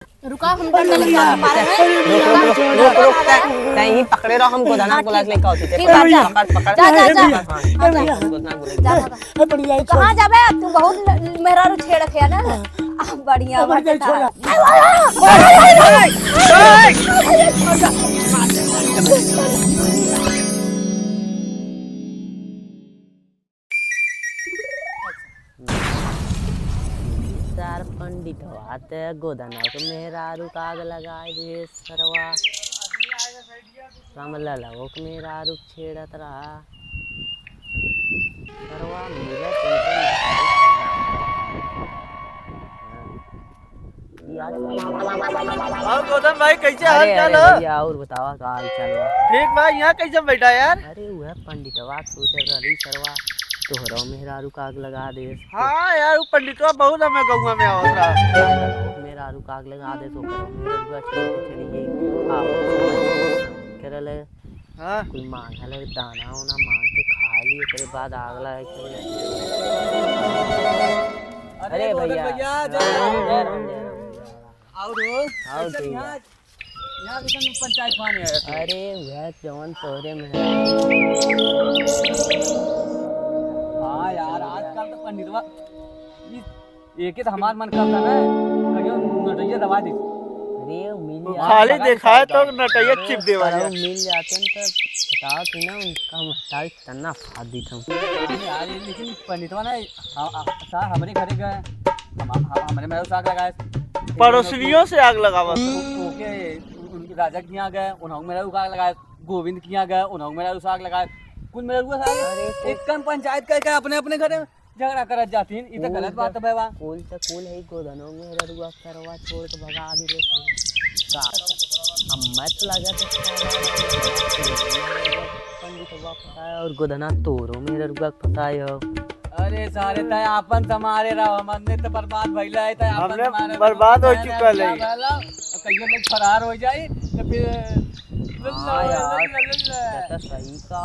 रुका हम डंडा लेके मारे हैं। रुक कहीं पकड़े रहो हमको धना को लेके आओ ठीक है पकड़ जा जा जा जा बढ़िया कहां जाबे तू बहुत मेहरारू छेड़ रखे है ना बढ़िया बात छोड़ा चार पंडित आते गोदना को मेहरारू काग लगाए दे सरवा रामला लगो के मेहरारू छेड़त रहा सरवा मिले और गौतम भाई कैसे हाल चाल है? भैया और बतावा का हाल चाल बा ठीक भाई यहाँ कैसे बैठा यार? अरे वह पंडितवा सोचत रही सरवा तोहरो मेहरारू काग लगा दे हाँ यार वो पंडितवा बहुत हमें गौवा में आवत रहा। मेहरारू काग लगा दे तो करो मेहरारू छोड़ के चली गई आप करल हाँ कोई मांगल दाना वाना मांग के खा लिए तेरे बाद आगला है अरे भैया आओ ठीक है यहाँ किसान पंचायत माने है। अरे वह जवन तोरे में हाँ यार आजकल तो पंडितवा एक ही तो हमार मन करता ना कहियो नटैया दबा दी अरे मिल खाली दिखाए तो नटैया चिप दे वाला मिल जाते हैं तो बताओ कि ना उनका महतारी तना फाड़ दी था यार लेकिन पंडितवा ना हमारे घरे गए हमारे मेरे साग लगाए पड़ोसियों से आग लगावा ओके उनके राजा के यहाँ गए उन्होंने मेरा आग लगाए गोविंद के यहाँ गए उन्होंने मेरा आग लगाए कुल मेरा साग एक कम पंचायत करके अपने अपने घरे झगड़ा करत जाती है ये तो गलत बात है बाबा कुल तो कुल है गोदनों में ररुआ करवा छोड़ के भगा दिले का हम मत लगा तो पंडित फसाया और गोदना तोरो में ररुआ फसाया अरे सारे तय आपन तुम्हारे रहो हमने तो बर्बाद भइला है तय आपन बर्बाद हो चुका है कहियो लोग फरार हो जाए तो फिर सही का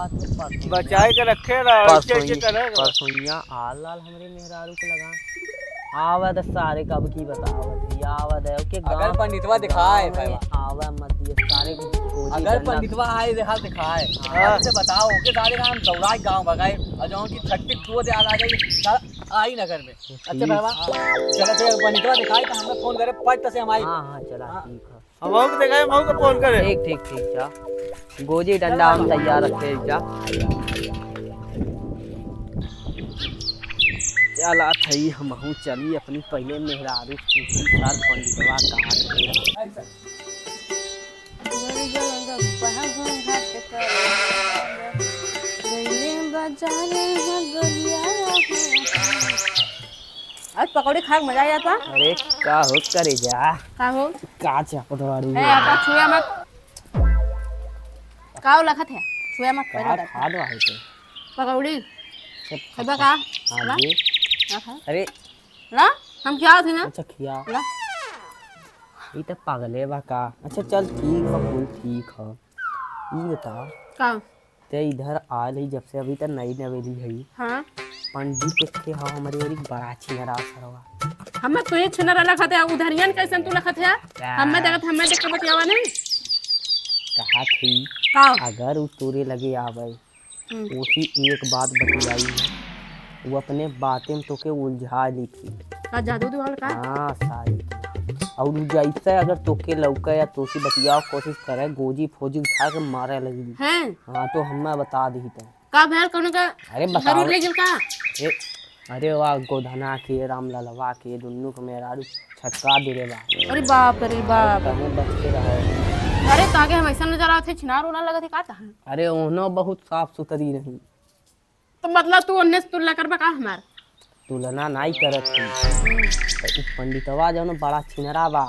बचाए के रखे परसोइया आल लाल हमरे मेहरारू को लगा आवद सारे कब की बतावत आवद है ओके अगर पंडितवा दिखाए आवा मत ये सारे अगर पंडितवा आए देखा दिखाए से बताओ के सारे काम चौराई गांव भगाए और जो की छट्टी तो दे आ जाए आई नगर में अच्छा बाबा चलो फिर पंडितवा दिखाए तो हमें फोन करे पट से हमारी हां चला ठीक है हम को दिखाए हम को फोन करे ठीक जा गोजी डंडा हम तैयार रखे जा चला थई हमहू चली अपनी पहले मेहरारू साथ पंडितवा कहा आज पकौड़ी खा के मजा आ जाता अरे का हो करे जा का हो का चापटवाड़ी है आपका छुया मत का लखत है छुया मत का खाद वाहे तो पकौड़ी सब खबा का हां जी अरे ला हम क्या थी ना अच्छा खिया ला ये तो पागले बा का अच्छा चल ठीक है फूल ठीक है ये बता का ते इधर आल ही जब से अभी तक नई नवेली है हां पंडित के हाँ हमारी वाली बड़ा छिनरा सरवा हमें तो ये छिनरा लखत है उधरियन कैसन तू लखत है हमें देख के बतियावा नहीं कहा थी का अगर उस तोरे लगे आवे उसी एक बात बतियाई है वो अपने बातें में तो के उलझा ली थी का जादू दुआल का हाँ सारी और जैसे अगर तोके लौका या तोसी बतियाओ कोशिश करे गोजी फौजी उठा के मारे लगी हैं हाँ तो हमें बता दी था का भैल कोनो का अरे बताओ जरूर ले गेल का अरे वाह गोधना के राम ललवा के दुन्नू को मेरा छटका दे रे बा अरे बाप कहीं बच के रहो अरे ताके हम ऐसा नजर आते छिनार होना लगा थे का था अरे उन्हों बहुत साफ सुथरी नहीं तो मतलब तू अन्य से तुलना करबा का हमार तुलना नहीं करत थी तो पंडितवा जो बड़ा छिनरा बा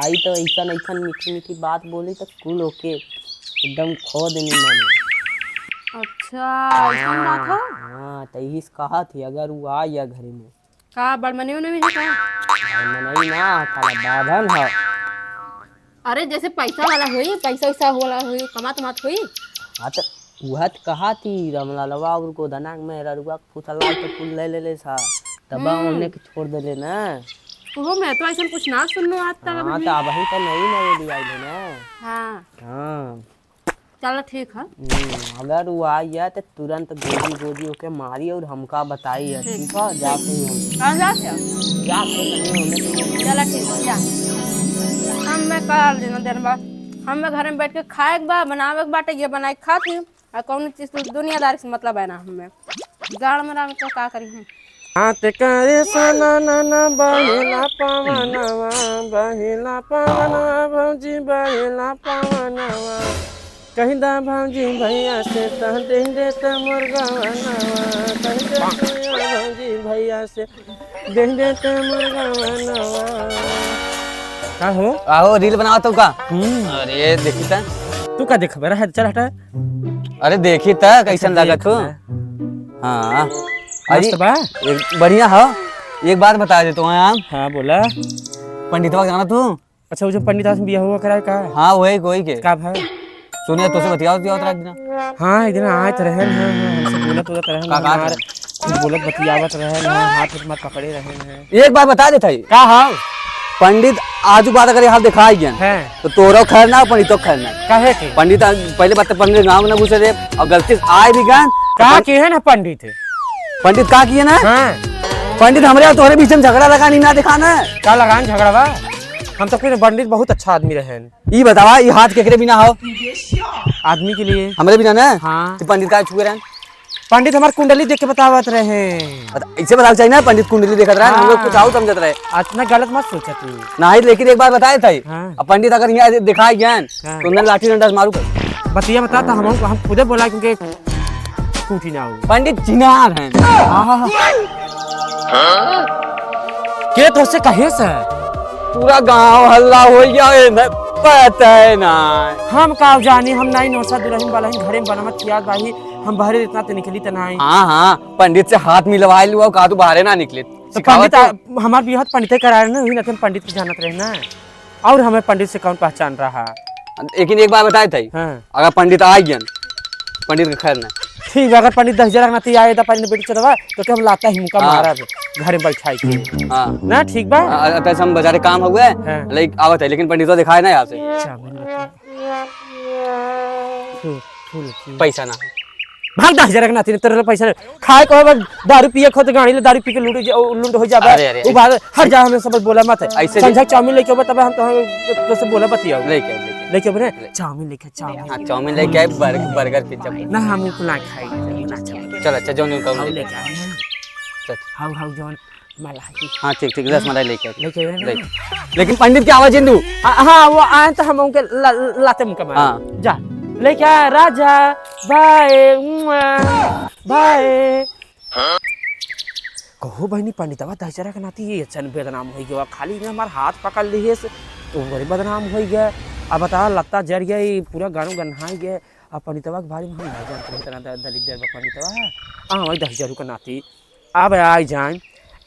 आई तो ऐसा मीठी मीठी बात बोली तो कुल ओके एकदम खो देनी माने अच्छा ऐसा बात हो हाँ तो यही कहा थी अगर वो आ या घर में का बड़मनी में है का नहीं ना ताला बाधन है अरे जैसे पैसा वाला हुई पैसा वैसा वाला हुई कमात मत हुई हाँ तो वह कहा थी रमलालवा और को धनाक में ररुआ फुसला तो फूल ले सा तब उन्हें छोड़ दे ना वो मैं तो ऐसा कुछ ना सुननो आज तक हाँ अभी। तो अब ही तो नई नवेली आई है ना। हाँ हाँ चलो ठीक है। अगर वो आई है तो तुरंत गोदी गोदी होके मारी और हमका बताई है, ठीक है? जाते ही हम कहाँ जाते हो? जाते नहीं होने चलो ठीक है जा। हम मैं कर देना देर बाद हम मैं घर में बैठ के खाए के बा बनावे के बाटे ये बनाए के खाती और कौन चीज तो दुनियादारी से मतलब है ना हमें गाड़ में रह तो का करी हम। हाथ करे सना ना बहेला पवनवा बहेला पवनवा भौजी बहेला पवनवा कहिदा भौजी भैया से तह दे दे त मुर्गवनवा कहिदा भौजी भैया से दे दे त मुर्गवनवा। का हो आहो रील बनावा तो का। अरे देखी था तू का देख बरा है, चल हटा। अरे देखी था कैसन लागत हो। हाँ अरे बा एक बढ़िया हो। एक बात बता देता हूँ आप। हाँ बोला। पंडितवा जाना तू? अच्छा वो जो पंडित आस बिया हुआ कराए का हाँ वही कोई के का भाई सुनिए तो से बतियाओ दिया उतरा दिन। हाँ एक दिन आयत रहन हाँ हमसे बोलत होत रहन का हमार कुछ बोलत बतियावत रहन हाथ मत पकड़े रहन है। एक बात बता देता है का हाँ पंडित आजू बात अगर यहाँ दिखाई गया है तो तोरो खैर ना पंडित तो खैर ना। काहे के पंडित पहले बात तो पंडित गाँव न घुसे थे और गलती से आए भी गए का के है ना पंडित पंडित का किए ना। हाँ पंडित हमारे और तुम्हारे बीच में झगड़ा लगा नहीं ना दिखाना है। का लगान झगड़ा बा हम तो कोई पंडित बहुत अच्छा आदमी रहन। ये बतावा ये हाथ केकरे बिना हो आदमी के लिए हमारे बिना ना। हाँ तो पंडित का छुए रहन पंडित हमार कुंडली देख के बतावत रहे। ऐसे बता चाहिए ना पंडित कुंडली देखत रहे हम लोग कुछ आओ समझत रहे इतना गलत मत सोचा तू। नहीं लेकिन एक बार बताए थे हाँ। अब पंडित अगर यहाँ दिखाई गया हाँ। तो उन्हें लाठी डंडा से मारू कर। बतिया बता था हम खुदे बोला क्योंकि टूटी ना हो। पंडित चिनार हैं। के तो से कहे से पूरा गांव हल्ला हो गया है ना पता है ना। हम का जानी हम नहीं नौसा दुल्हन वाला ही घरे में बनावत किया भाई हम बाहर इतना तो निकली तो नहीं। हाँ हाँ पंडित से हाथ मिलवा लिया का तू बाहर ना निकले तो पंडित हमार भी हाथ पंडित कराए ना हुई ना पंडित की जानत रहे ना और हमें पंडित से कौन पहचान रहा। लेकिन एक बार बताए थे हाँ अगर पंडित आ गया पंडित का खैर ना ठीक अगर पंडित 10,000 ना आए तो पंडित बेटी चलवा तो क्या हम लाता ही मुका मारा घर में बैठाई के हाँ ना ठीक बा। पैसा हम बाजारे काम हो गए हाँ। लाइक आवत है लेकिन पंडित तो दिखाए ना यहाँ से पैसा ना भाग 10,000 ना तेरे पैसा खाए को दारू पिए खो तो गाड़ी ले दारू पी के लूट हो जाबा वो बात हर जा हमें सब बोला मत ऐसे संझा चाउमीन लेके आबा तब हम तो से बोला बतिया लेके बने चाउमीन लेके चाउमीन हाँ चाउमीन लेके आए बर्गर पिज्जा ना हम को ना खाई ना चाउमीन चल अच्छा जो हाउ नहीं लेके आए चल हाउ जॉन मलाई हाँ ठीक ठीक रसमलाई लेके आए लेके आए लेकिन पंडित की आवाज हिंदू हाँ वो आए तो हम उनके लाते मुका मार हाँ। जा लेके आ राजा बाय बाय कहो बहनी पंडितवा 10,000 के नाती ये अच्छा बदनाम हो गया खाली ने हमार हाथ पकड़ लिए तो बड़ी बदनाम हो गया। अब बता लत्ता जर गया पूरा गानों गन्हाई गया अब पंडितवा के बारे में हम नहीं जानते इतना दलित पंडितवा हाँ वही 10,000 का नाती अब आ जाए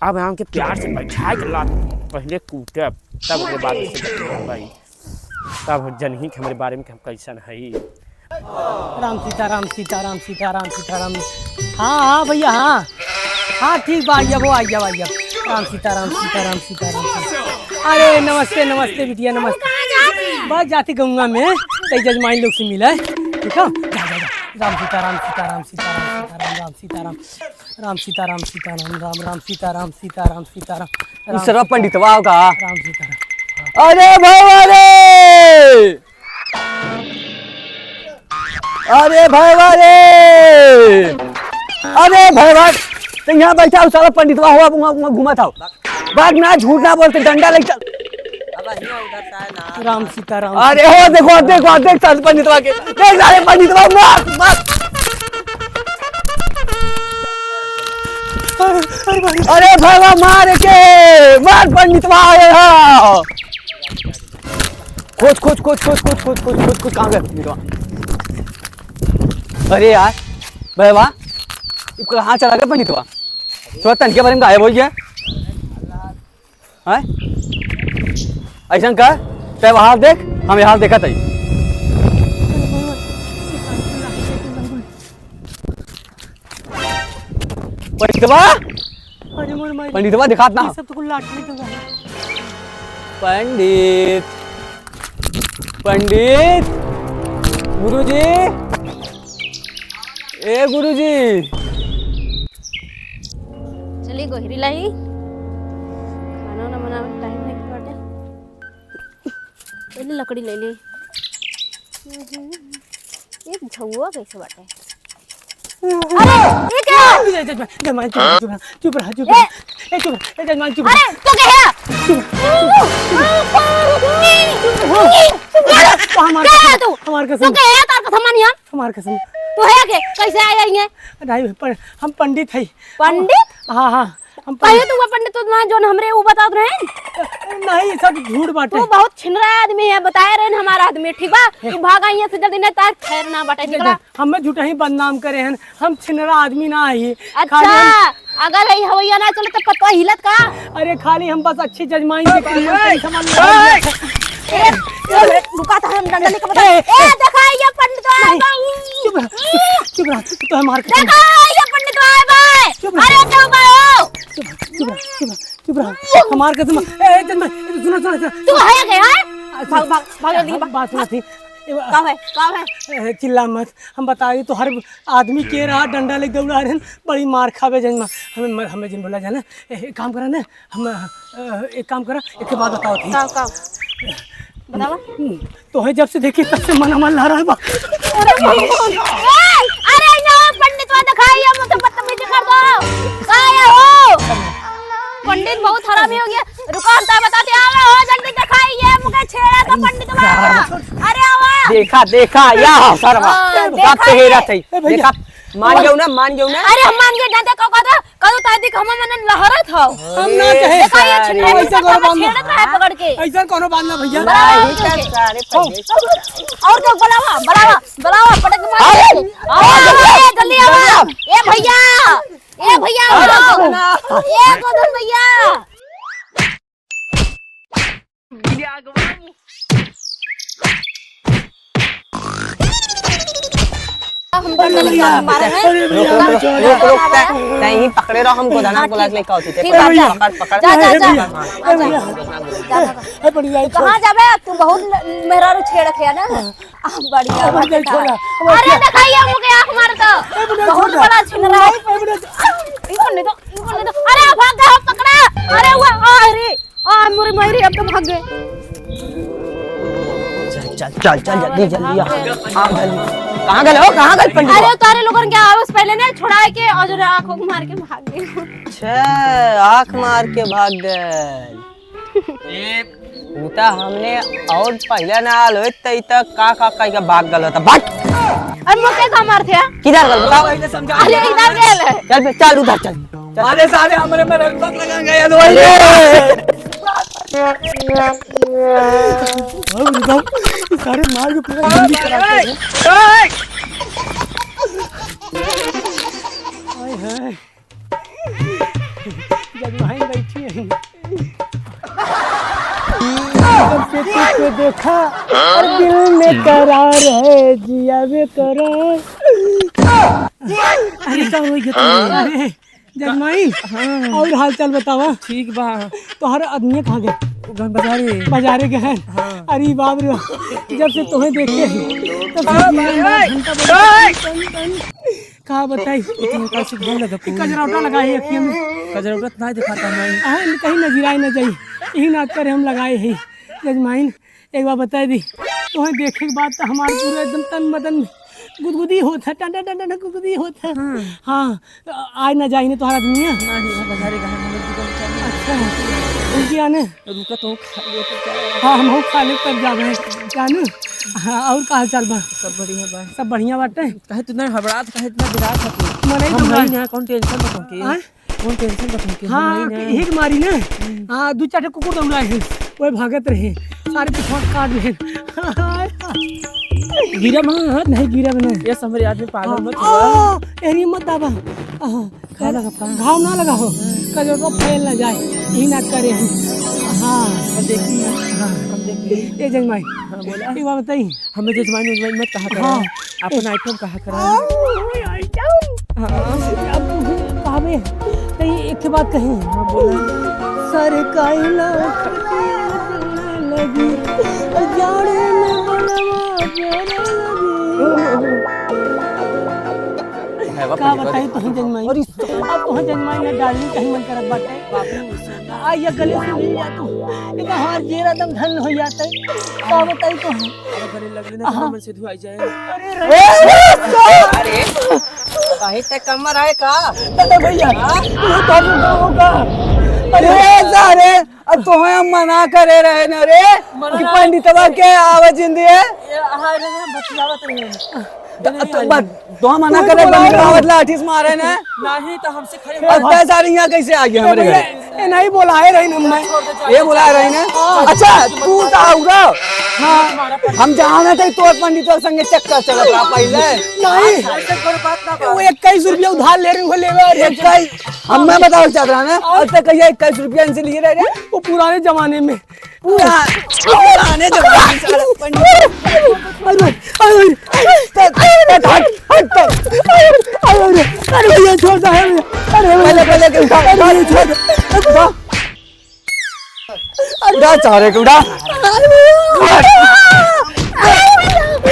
अब हम के प्यार से बैठा के ला पहले कूटब तब उसके बाद से भाई तब जनही के हमारे बारे में हम कैसन है। राम सीताराम सीताराम सीताराम सीताराम। हाँ हाँ भैया हाँ हाँ ठीक बा आइया वो आइया आइया राम सीताराम सीताराम सीताराम। अरे नमस्ते नमस्ते बिटिया नमस्ते। बस जाती गंगा में कई जजमाइन लोग से मिला ठीक है जा जा जा। राम सीताराम सीताराम सीताराम सीताराम राम सीताराम राम सीताराम सीताराम राम राम सीताराम सीताराम सीताराम सर्व पंडितवा का राम सीताराम। अरे भैया रे अरे भैया रे अरे भैया तो यहाँ बैठा सारा पंडितवा हुआ घुमा था बात ना झूठ ना बोलते डंडा लेके चल। राम सीताराम। अरे हो देखो देखो देख सारे पंडितवा के देख सारे पंडितवा मार मार। अरे भैया मार के मार पंडितवा आए हो खोज खोज खोज खोज खोज खोज खोज खोज खोज कहाँ गए पंडितवा। अरे यार भैया कहाँ चला गया पंडितवा थोड़ा तन के बारे में गायब हो गया है ऐसा कर तय वहां देख हम यहाँ देखा था पंडितवा अरे मोर माई पंडितवा दिखात ना सब तो लाठी पंडित पंडित गुरुजी ए गुरुजी चलिए गोहरी लाई खाना ना बनावे टाइम है कि बाटे पहले लकड़ी ले ली एक झुआ कैसे बाटे अरे ये क्या जजमान चुप रहा चुप रहा ए चुप ए जजमान चुप अरे तो क्या है हमार तो कसम क्या है तार का सामान यहाँ हमार कसम तो है के कैसे आया ये नहीं हम पंडित है पंडित हाँ हाँ हम कहिए तू पंडित तो ना जो हमरे वो बता रहे हैं नहीं सब झूठ बाटे तू बहुत छिनरा आदमी है बताए रहे हमारा आदमी ठीक बा तू भागा यहाँ से जल्दी नहीं तार खैर ना बाटे निकला हमें झूठा ही बदनाम करे हैं हम छिनरा आदमी ना है अच्छा अगर यही हवैया ना चले तो पत्ता हिलत का अरे खाली हम बस अच्छी जजमाई रुका था हम डंडा लेके बता ए देखा ये पंडित आया बा चुप रहा तो हमार कसम देखा ये पंडित आया बा अरे क्यों बा चुप रहा हमार कसम ए जजमाई सुनो तू है क्या भाग भाग भाग जल्दी बात सुना थी का है चिल्ला मत हम बताइए तो हर आदमी के रहा डंडा लेके दौड़ा रहे बड़ी मार खावे जन्मा हमें जिन बोला जाना एक काम करा ना हम एक काम करा एक बात बताओ थी का बतावा तो है जब से देखी तब से मन ला रहा है अरे ना पंडित वाला दिखाई हम तो बदतमीजी कर दो काय हो पंडित बहुत हरामी हो गया रुको हम बताते आवे हो जल्दी दिखाई ये मुझे छेड़ा तो पंडित वाला अरे आवा देखा या सरवा बात तो हेरा थई देखा मान गयो ना अरे हम मान गए जानते कदो तादिक हम मन लहरत हो हम ना कहे देखा ये छेड़ा ऐसा करो बात छेड़त रहा पकड़ के ऐसा कोनो बात ना भैया और तो बुलावा पटक मार आओ जल्दी आओ ए भैया ए गोदन भैया हम मारे हैं नहीं पकड़े रहो हमको दाना बोला लेके आओ ठीक है पकड़ जा कहां जाबे तू बहुत मेरा छेड़ रखे ना बढ़िया अरे दिखाइए मुझे आंख मार तो बहुत बड़ा छिन रहा है इकोने तो अरे भाग गए पकड़ा अरे वो अरे मेरी मायरी अब तो भाग गए चल जल्दी आ जल्दी कहां गए पंडित अरे तारे लोगन क्या आवाज पहले ने छुड़ाए के और जो आंखों मार के भाग गए अच्छा आंख मार के भाग गए उता हमने और पहले ना आल होत तई तक का भाग गल था बाट और मुके का मार थे किधर गल बताओ समझा अरे इधर गेल चल उधर चल अरे साले हमरे में रंगत लगा गया सारे मार के पूरा जल्दी कराते हैं हाय हाय जजमाई बैठी है को देखा और दिल में करार है जिया में करार अरे क्या हो गया अरे जजमाई और हाल चाल बतावा ठीक बा तो हर आदमी कहाँ गए बाजारे गए हैं अरे बाप रे जब से तुम्हें देखे तब कहा बताई कजरौटा लगा है अखियों में कजरौटा नहीं दिखाता मैं कहीं नजराए न जाई यही नाच कर हम लगाए हैं जजमाइन एक बार बता दी तुम्हें देखे के बाद तो हमारे पूरा एकदम तन मदन गुदगुदी होता टंडा गुदगुदी होता हाँ आज न जाए तुम्हारा आदमी अच्छा उनकी आने रुका तो खा ले तो हाँ हम खा ले तब जा रहे जानू हाँ और का हाल चाल बा सब बढ़िया बाटे कहे तू ना घबरात कहे इतना गिरा था तू मने हम नहीं ना कौन टेंशन बताऊं के कौन टेंशन बताऊं के हाँ एक मारी ना हाँ दो चार कुकुर दौड़ा है वो भागत रहे सारे पिछवा काट रहे गिरा मत नहीं गिरा बना ये समरे आदमी पागल मत हो एरी मत दाबा घाव ना लगा हो कजरो फैल ना जाए यही ना करे हम हाँ देखिए हाँ ये जजमाई बोला एक बात बताइए हमें जजमान मत कहा करा हाँ। अपन आइटम कहा करा अब कहावे तो एक बात कहें हाँ बोला सर काइला लगी, जाड़े में बनवा प्यारे लगी। का बताई तो जजमाई, अब तो जजमाई ने डाली कहीं मन करत बाटे। आइए गले से मिल जा तू, एक हाथ जेरा दम धन हो जाता है। का बताई तो गले लगले ना मन से धुआई जाए। अरे काहे ते कमर आए का? अरे भैया तू का होगा। अरे सारे अब तो हम मना करे रहे न रे कि पंडितवा के आवाज जिंदी है तो मना करे पंडित लाठी से मारे ना नहीं तो हमसे खड़े अब सारे यहाँ कैसे आ गए हमारे घर? ये नहीं बुलाए रही ना मैं, ये बुला रही ना? अच्छा तू तो आऊगा। हाँ हम जाना थे तो पंडितवा संगे चक्कर चला था पहले नहीं वो 21 रुपया उधार ले रही हूँ, ले 21 हम मैं बताओ चाह रहा ना अब तक कहिए 21 रुपया इनसे लिए रहे वो पुराने जमाने में। पुराने जमाने से सारे पंडित अरे भैया छोड़ता है, अरे पहले पहले के उठा उठा चारे के उठा।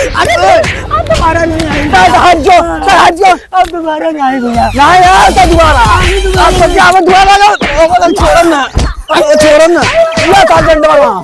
अब दोबारा नहीं आएगा, हट जो अब दोबारा नहीं आएगा भैया। ना यार तो दोबारा अब तो क्या दोबारा लो छोड़ो ना ये का डंडा वहां